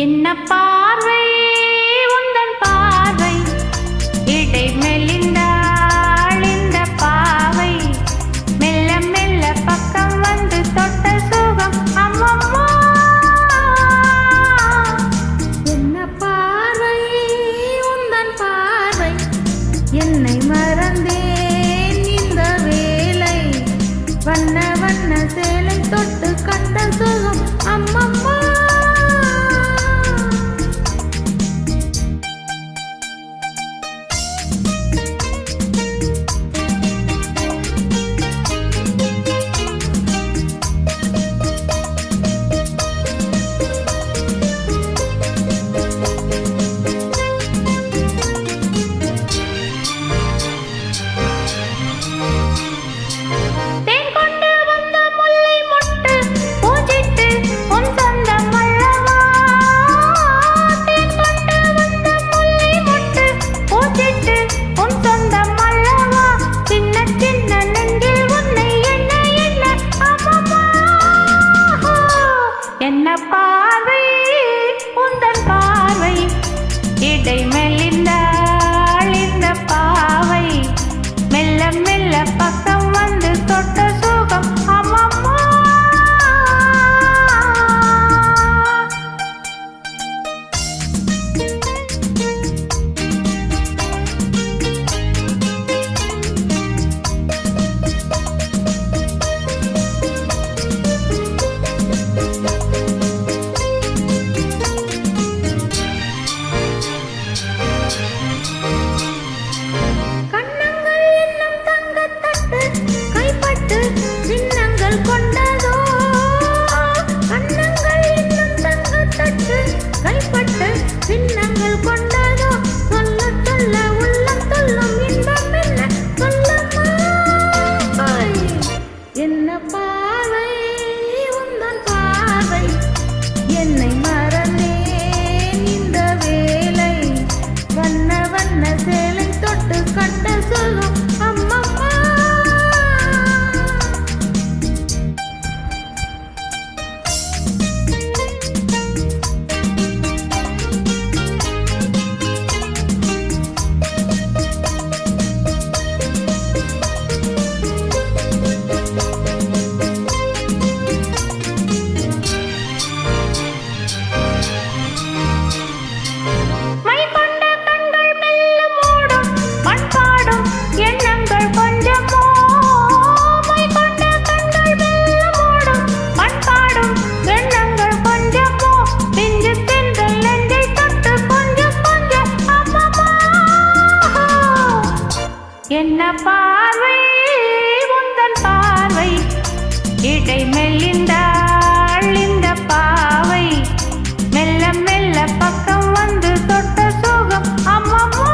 என்ன பார்வை உந்தன் பார்வை இடை மெலிந்தாள் இந்த பாவை மெல்ல மெல்ல பக்கம் வந்து தொட்ட சுகம் அம்மம்மா என்ன பார்வை உந்தன் பார்வை என்னை மறந்தேன் இந்த வேளை வண்ண வண்ண சேலை தொட்டு கண்ட சுகம் அம்மம்மா என்ன பார்வை உந்தன் பார்வை இடை மெலிந்தாள் இந்த பாவை மெல்ல மெல்ல பக்கம் வந்து தொட்ட சுகம் அம்மம்மா சின்னங்கள் கொண்டதோ சொல்ல சொல்ல உள்ளம் சொல்லும் இன்பம் என்ன சொல்லம்மா என்ன பார்வை உந்தன் பார்வை என்னை மறந்தேன் இந்த வேளை வண்ண வண்ண சேலை தொட்டு கண்ட சொல்லும் அம்மம்மா என்ன பார்வை உந்தன் பார்வை இடை மெலிந்தாள் இந்த பாவை மெல்ல மெல்ல பக்கம் வந்து தொட்ட சுகம் அம்மம்மா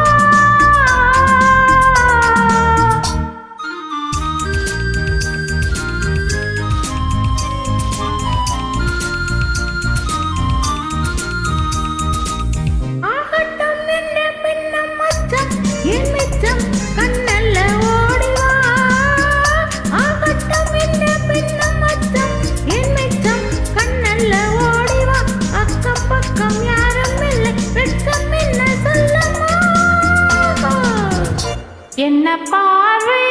ஆகட்டும் என்ன பின்னம் மச்சம் என் மிச்சம் கண்ணல்ல ஓடிவா ஆகட்டும் என்ன பின்னம் மச்சம் என் மிச்சம் கண்ணல்ல ஓடிவா அக்கம் பக்கம் யாரும் இல்லை வெட்கம் என்ன சொல்லம்மா என்ன பார்வை